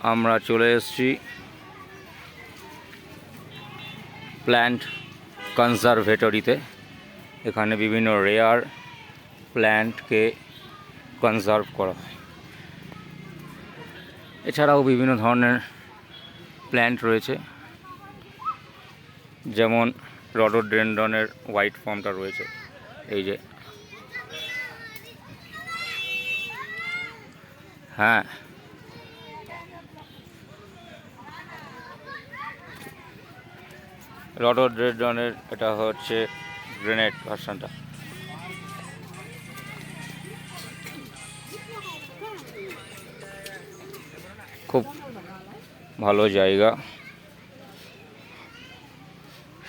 আমরা চলে এসেছি প্ল্যান্ট কনজারভেটরিতে। এখানে বিভিন্ন রেয়ার প্ল্যান্টকে কনজার্ভ করা হয়। এছাড়াও বিভিন্ন ধরনের প্ল্যান্ট রয়েছে, যেমন রডোডেনড্রনের হোয়াইট ফর্মটা রয়েছে এই যে। হ্যাঁ, রডোডেনড্রনের এটা হচ্ছে গ্রেনেড ভার্সনটা। খুব ভালো জায়গা,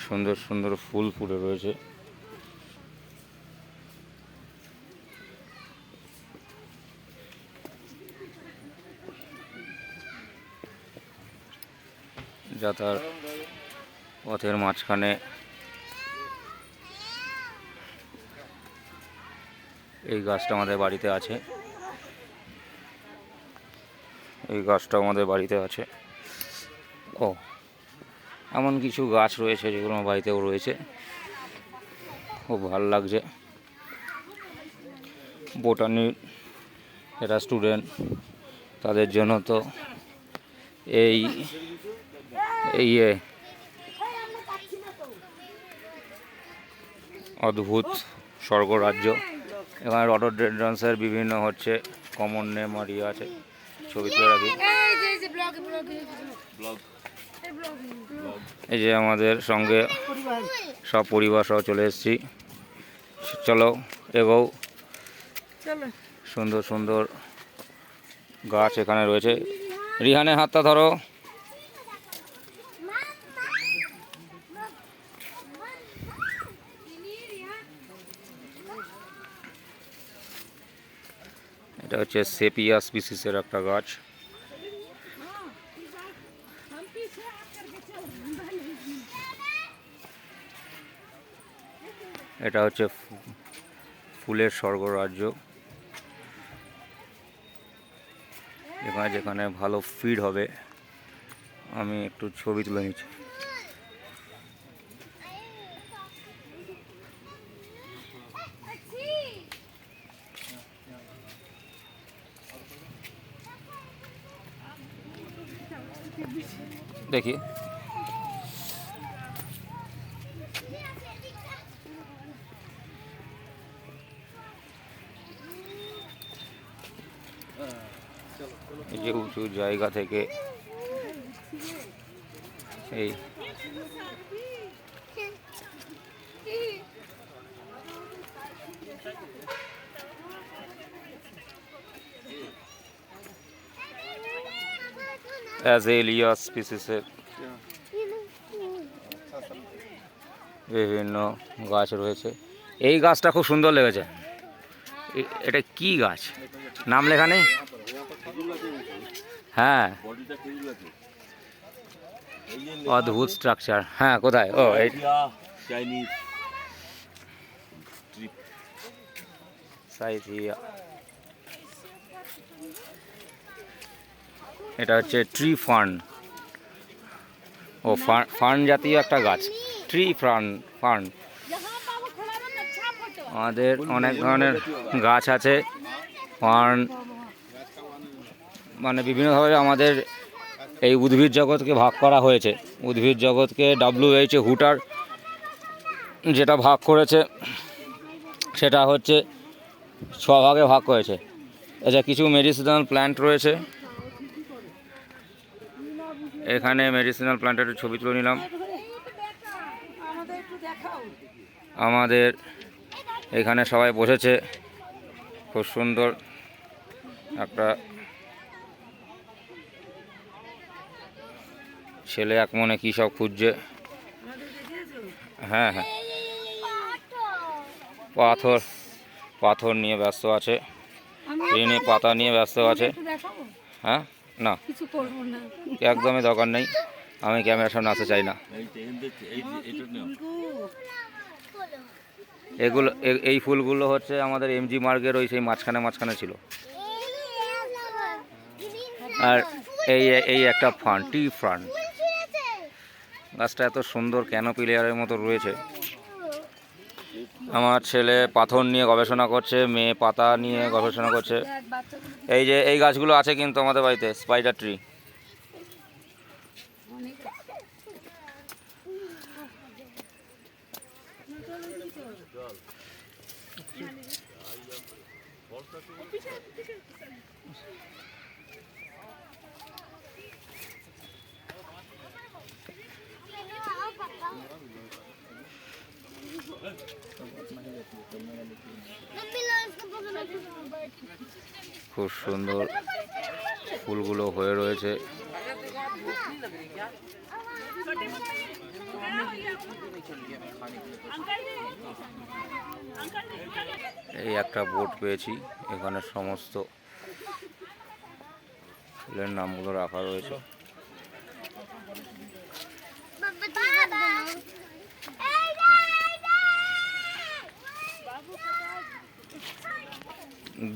সুন্দর সুন্দর ফুল ফুটে রয়েছে। যাতায়াত পথের মাঝখানে এই গাছটা আমাদের বাড়িতে আছে, এই গাছটা আমাদের বাড়িতে আছে। ও, এমন কিছু গাছ রয়েছে যেগুলো আমার বাড়িতেও রয়েছে, খুব ভালো লাগছে। বোটানির যারা স্টুডেন্ট তাদের জন্য তো এই অদ্ভুত স্বর্গরাজ্য। এখানে রডোডেনড্রনসের বিভিন্ন হচ্ছে কমন নেম আর ইয়ে আছে, ছবি তুলে রাখি। এই যে আমাদের সঙ্গে সব পরিবার সহ চলে এসেছি। চলো এগোও। সুন্দর সুন্দর গাছ এখানে রয়েছে। রিহানের হাতটা ধরো। এটা হচ্ছে সেপিয়া স্পিসিসের একটা গাছ। এটা হচ্ছে ফুলের স্বর্গরাজ্য। এখানে যেখানে ভালো ফিড হবে, আমি একটু ছবি তুলে নিচ্ছি। দেখি এই যে উঁচু জায়গা থেকে এই অ্যাজেলিয়া স্পিসিসের বিভিন্ন গাছ রয়েছে। এই গাছটা খুব সুন্দর লেগেছে। এটা কি গাছ, নাম লেখা নেই? হ্যাঁ, অদ্ভুত স্ট্রাকচার। হ্যাঁ, কোথায়? ও, এই সাইথিয়া। এটা হচ্ছে ট্রি ফার্ন। ও, ফার্ন জাতীয় একটা গাছ, ট্রি ফার্ন। আমাদের অনেক ধরনের গাছ আছে। ফার্ন মানে বিভিন্নভাবে আমাদের এই উদ্ভিদ জগৎকে ভাগ করা হয়েছে। উদ্ভিদ জগৎকে WHO হুটার যেটা ভাগ করেছে সেটা হচ্ছে 6 ভাগে ভাগ করেছে। আচ্ছা, কিছু মেডিসিনাল প্ল্যান্ট রয়েছে এখানে। মেডিসিনাল প্ল্যান্টের ছবি তুলে নিলাম। আমাদের এখানে সবাই বসেছে, খুব সুন্দর একটা ছেলে এক মনে কী সব খুঁজছে। হ্যাঁ হ্যাঁ, পাথর নিয়ে ব্যস্ত আছে, পাতা নিয়ে ব্যস্ত আছে। হ্যাঁ, না একদমই দরকার নেই, আমি ক্যামেরার সামনে আসতে চাই না। এগুলো এই ফুলগুলো হচ্ছে আমাদের MG মার্গের ওই সেই মাঝখানে ছিল। আর এই এই একটা ফান, টি ফান। গাছটা এত সুন্দর ক্যানোপি লেয়ারের মতো রয়েছে। আমার ছেলে পাথর নিয়ে গবেষণা করছে, মেয়ে পাতা নিয়ে গবেষণা করছে। এই যে এই গাছগুলো আছে কিন্তু আমাদের বাড়িতে, স্পাইডার ট্রি। খুব সুন্দর ফুলগুলো হয়ে রয়েছে। এই একটা বোর্ড পেয়েছি, এখানে সমস্ত ফুলের নামগুলো রাখা রয়েছে।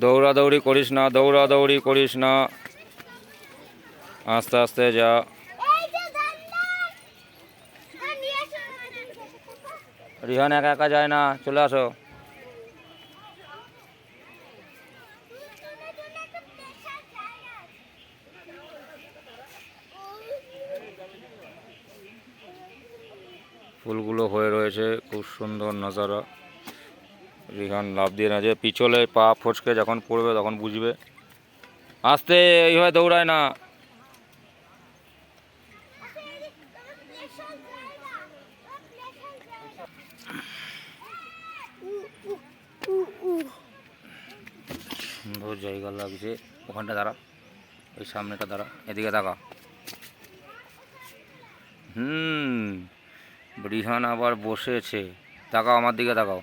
দৌড়াদৌড়ি করিস না, দৌড়াদৌড়ি করিস না, আস্তে আস্তে যা। রিহান একা একা যায় না, চলে আসো। ফুলগুলো হয়ে রয়েছে, খুব সুন্দর নজারা। রিহান লাফ দিয়ে না, যে পিছলে পা ফচকে যখন পড়বে তখন বুঝবে। আস্তে, এইভাবে দৌড়ায় না। সুন্দর জায়গা লাগছে। ওখানটা দাঁড়া, ওই সামনেটা দাঁড়া, এদিকে তাকা। রিহান আবার বসেছে। তাকাও, আমার দিকে তাকাও।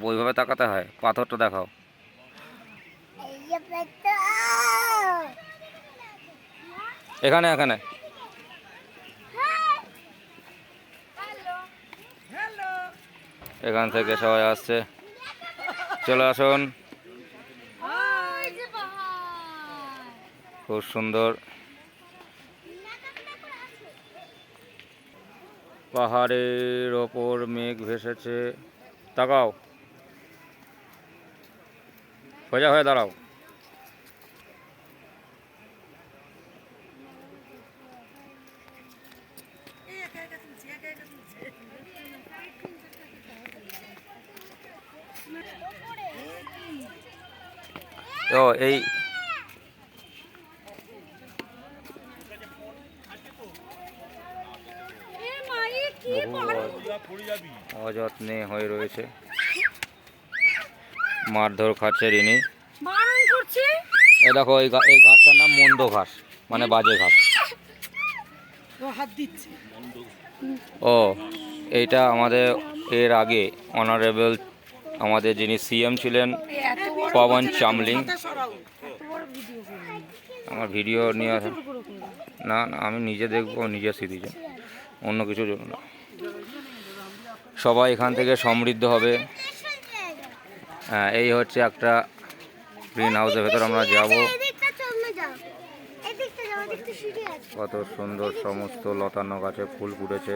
ওইভাবে তাকাতে হয়। পাথরটা দেখাও। এখানে এখানে এখান থেকে সবাই আসছে, চলে আসুন। খুব সুন্দর পাহাড়ের ওপর মেঘ ভেসেছে। তাকাও, সোজা হয়ে দাঁড়াও। তো এই অযত্নে হয়ে রয়েছে, মারধর খাচ্ছে রিনি। এ দেখো, এই ঘাসটার নাম মন্দ ঘাস, মানে বাজে ঘাস। ও, এইটা আমাদের এর আগে অনারেবল আমাদের যিনি সিএম ছিলেন, পবন চামলিং। আমার ভিডিও নিয়ে আসেন না, আমি নিজে দেখবো, নিজে স্মৃতিতে, অন্য কিছুর জন্য না। সবাই এখান থেকে সমৃদ্ধ হবে। হ্যাঁ, এই হচ্ছে একটা গ্রিন হাউসের ভেতর আমরা যাব। কত সুন্দর সমস্ত লতানো গাছে ফুল ফুটেছে।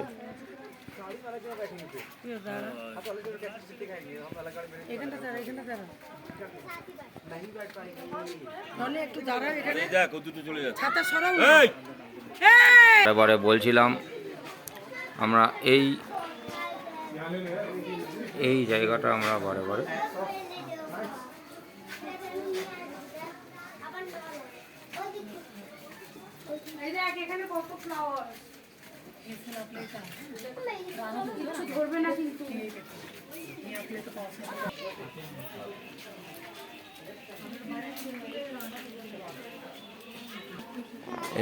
এবারে বলছিলাম আমরা এই জায়গাটা আমরা বারে বারে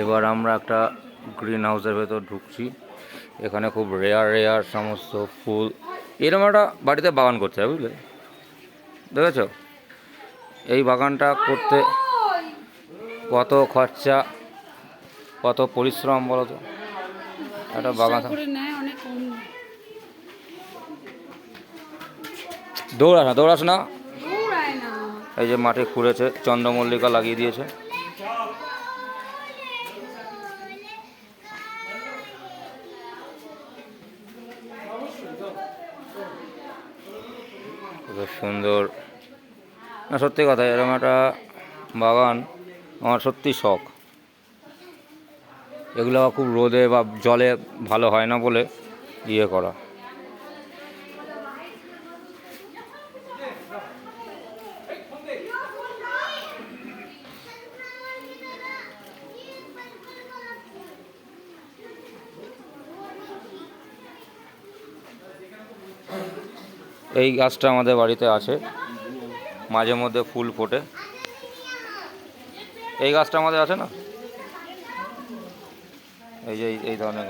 এবার আমরা একটা গ্রিন হাউসের ভেতর ঢুকছি। এখানে খুব রেয়ার সমস্ত ফুল। এরকম একটা বাড়িতে বাগান করতে হয়, বুঝলে, দেখেছ? এই বাগানটা করতে কত খরচা, কত পরিশ্রম বলো তো। একটা বাগান দৌড়াস না। এই যে মাটি খুঁড়েছে, চন্দ্রমল্লিকা লাগিয়ে দিয়েছে। সুন্দর। না সত্যি কথা, এরকম একটা বাগান আমার সত্যি শখ। এগুলো খুব রোদে বা জলে ভালো হয় না বলে ইয়ে করা। এই গাছটা আমাদের বাড়িতে আছে, মাঝে মধ্যে ফুল ফোটে। এই গাছটা আমাদের আছে না, এই যে এই ধরনের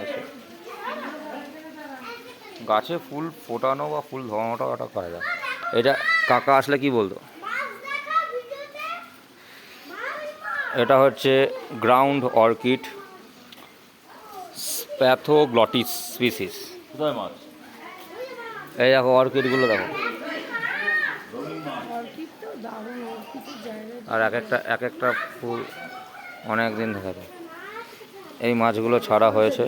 গাছে ফুল ফোটানো বা ফুল ধরানোটাও একটা কায়দা। এটা কাকা আসলে কি বলতো, এটা হচ্ছে গ্রাউন্ড অর্কিড স্প্যাথোগ্লটিস স্পিসিস। কোথায় মাছ? এই দেখো অর্কিডগুলো দেখো, আর এক একটা ফুল অনেক দিন থাকে। এই মাছগুলো ছাড়া হয়েছে।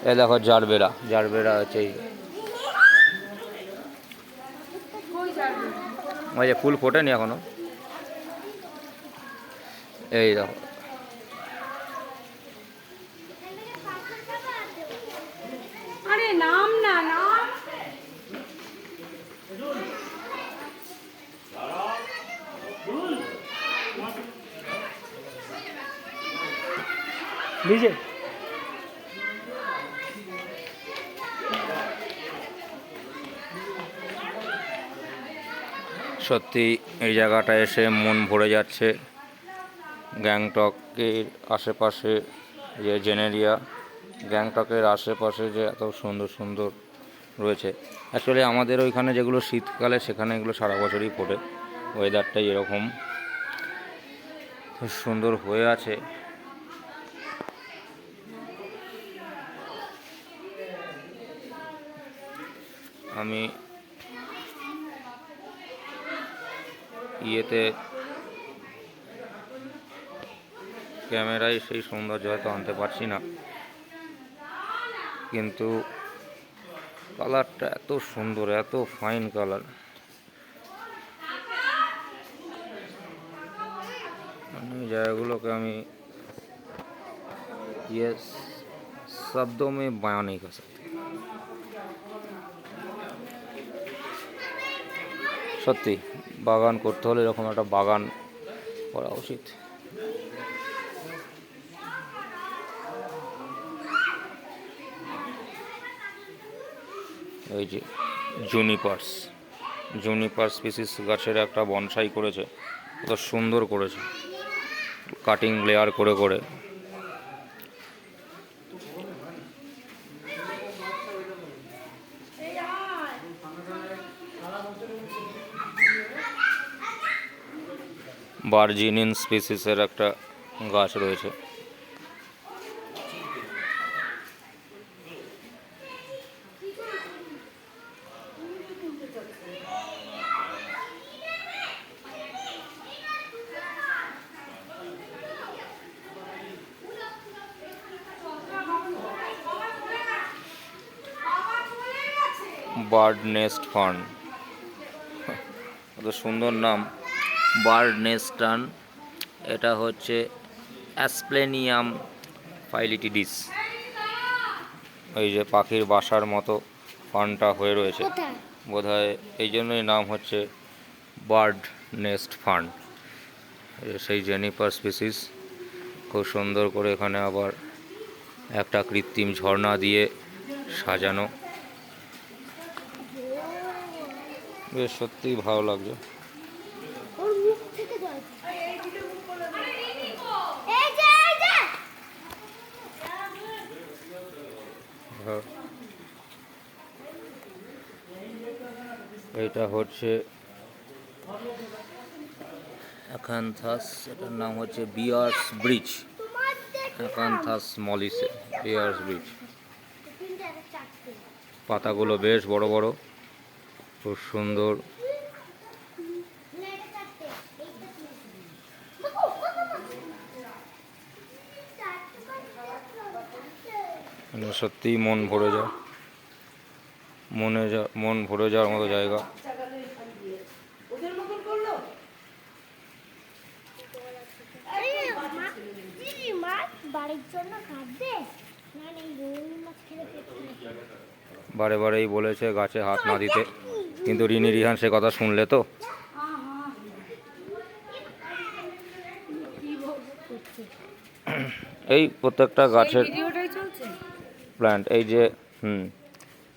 এই দেখো জারবেরা, জারবেরা হচ্ছে এই ওই যে ফুল ফোটেনি এখনো। এই দেখো আরে নাম না নাম নিজে সত্যি এই জায়গাটা এসে মন ভরে যাচ্ছে। গ্যাংটকের আশেপাশে যে জেনেরিয়া, গ্যাংটকের আশেপাশে যে এত সুন্দর সুন্দর রয়েছে। অ্যাকচুয়ালি আমাদের ওইখানে যেগুলো শীতকালে, সেখানে এগুলো সারা বছরই ফোটে। ওয়েদারটাই এরকম সুন্দর হয়ে আছে। আমি ইয়েতে ক্যামেরায় সেই সৌন্দর্য হয়তো আনতে পারছি না, কিন্তু কালারটা এত সুন্দর, এত ফাইন কালার, মানে জায়গাগুলোকে আমি ये शब्दों में बयां नहीं कर सकते। সত্যি বাগান করতে হলে এরকম একটা বাগান করা উচিত। এই যে জুনিপার স্পিসিস গাছের একটা বনসাই করেছে, কত সুন্দর করেছে, কাটিং লেয়ার করে করে। ভার্জিনিয়ান স্পিসিসের একটা গাছ রয়েছে। বার্ড নেস্ট ফার্ন, কত সুন্দর নাম, বার্ড নেস্ট ফার্ন। এটা হচ্ছে অ্যাসপ্লেনিয়াম ফাইলিটিডিস, এই যে পাখির বাসার মতো ফার্নটা হয়ে রয়েছে বোধহয়, এই জন্যই নাম হচ্ছে বার্ড নেস্ট ফার্ন। সেই জেনিপার স্পিসিস, খুব সুন্দর করে এখানে আবার একটা কৃত্রিম ঝর্ণা দিয়ে সাজানো, বেশ সত্যিই ভালো লাগছে। এটা হচ্ছে অ্যাকান্থাস, এটার নাম হচ্ছে বিয়ার্স ব্রিজ, অ্যাকান্থাস মলিসে বিয়ার্স ব্রিজ। পাতাগুলো বেশ বড় বড়, খুব সুন্দর। সত্যিই মন ভরে যায়, মন ভরে যাওয়ার মতো জায়গা। বারে বারেই বলেছে গাছে হাত না দিতে, কিন্তু রিনি রিহান সে কথা শুনলে তো? এই প্রত্যেকটা গাছের প্ল্যান্ট, এই যে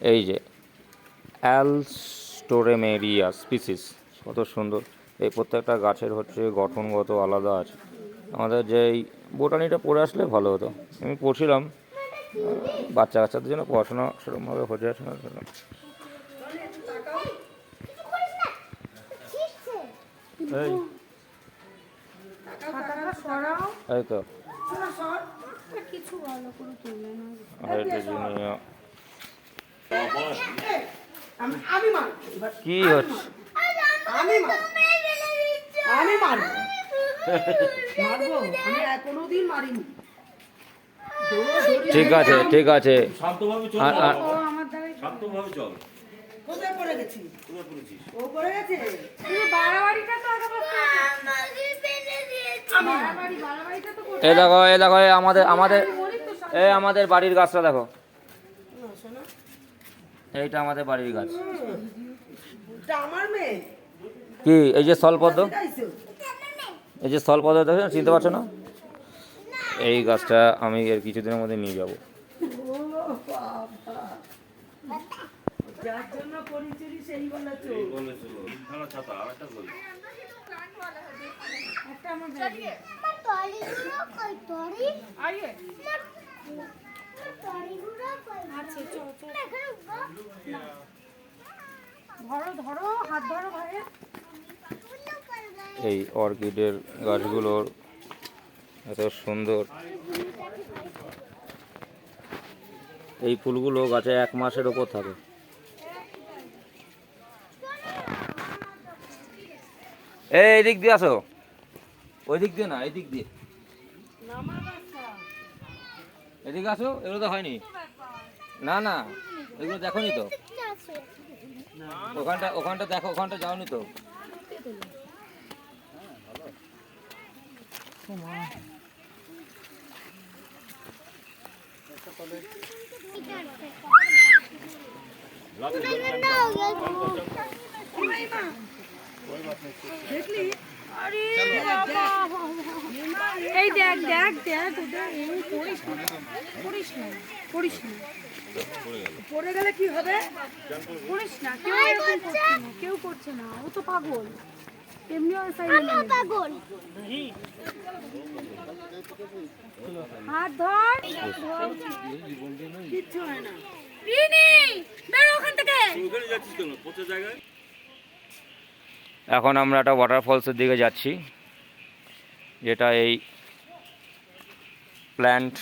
এই যে অ্যালস্টোরেমেরিয়া স্পিসিস, কত সুন্দর। এই প্রত্যেকটা গাছের হচ্ছে গঠনগত আলাদা আছে। আমাদের যে এই বোটানিটা পড়ে আসলে ভালো হতো। আমি পড়ছিলাম, বাচ্চা কাচ্চাদের জন্য পড়াশোনা সেরকমভাবে হয়ে যাচ্ছে না। এই তো কি হচ্ছে? আমি মারবো, আমি কোনোদিন মারিনি। ঠিক আছে ঠিক আছে। কোথায় পড়ে গেছি? ও পড়ে গেছে। এই দেখো এই দেখো, আমাদের আমাদের এই আমাদের বাড়ির গাছটা দেখো, এইটা আমাদের বাড়ির গাছ। আমার মেয়ে কি এই যে স্থলপদ্ম, এই যে স্থলপদ্ম দেখো, চিনতে পারছো না? এই গাছটা আমি এর কিছুদিনের মধ্যে নিয়ে যাব। যার জন্য পরিচয় সেই বলেছো। এই অর্কিডের গাছগুলোর এত সুন্দর, এই ফুলগুলো গাছে 1 মাসের ওপর থাকে। এই দিক দিয়ে আসো, ওই দিক দিয়ে না, এই দিক দিয়ে এদিকে আসো। এগুলো তো হয়নি, না না এগুলো দেখোনি তো, ওখানটা দেখো, ওখানটা যাওনি তো। এই দেখ দেখ দেখ ওটা এই করিস না, করিস না, করিস না, পড়ে গেলে কি হবে? করিস না, কেউ এরকম করছে না, কেউ করছে না, ও তো পাগল এমনি আর সাইলেন্ট পাগল। হাত ধর, কিচ্ছু হয় না। রিনি বেরো ওখান থেকে। এখন আমরা একটা ওয়াটারফলসের দিকে যাচ্ছি, যেটা এই প্ল্যান্ট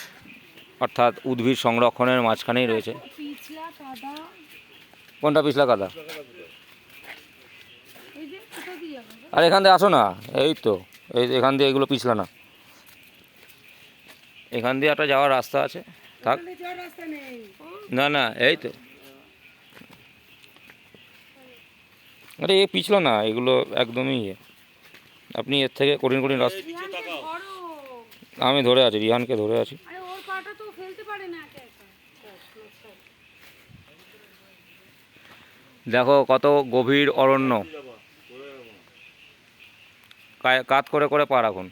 অর্থাৎ উদ্ভিদ সংরক্ষণের মাঝখানেই রয়েছে। পিছলা কাদা, কোনটা পিছলা কাদা? এই যে কোথা দিয়ে যাবে? আর এখান দিয়ে আসো না, এই তো এই এখান দিয়ে, এগুলো পিছলা না, এখান দিয়ে একটা যাওয়ার রাস্তা আছে, থাক। যাওয়ার রাস্তা নেই। না না এই তো, আরে এ পিছলো না, এগুলো একদমই ইয়ে। আপনি এর থেকে কঠিন কঠিন রাস্তা, আমি ধরে আছি, রিহানকে ধরে আছি। আরে ওর পাটা তো ফেলতে পারে না একা একা। দেখো কত গভীর অরণ্য, কাত করে করে পা রাখুন।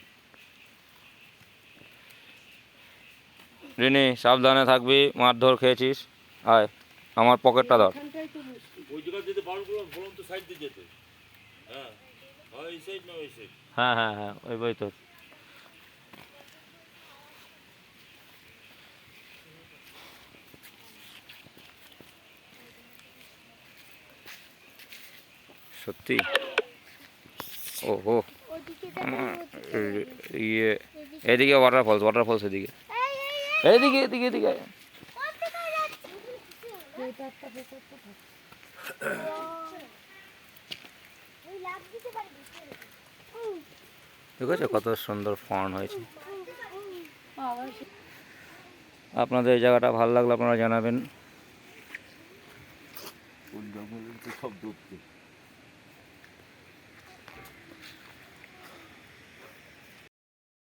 রিনি সাবধানে থাকবি, মারধর খেয়েছিস। আয় আমার পকেটটা ধর। হ্যাঁ হ্যাঁ হ্যাঁ, ওই বই তো। সত্যি ওহো, ইয়ে এদিকে ওয়াটারফলস এদিকে, এদিকে এদিকে এদিকে। ঠিক আছে, কত সুন্দর ফর্ন হয়েছে। আপনাদের এই জায়গাটা ভালো লাগলো আপনারা জানাবেন। কোন জঙ্গলের তো সব দূর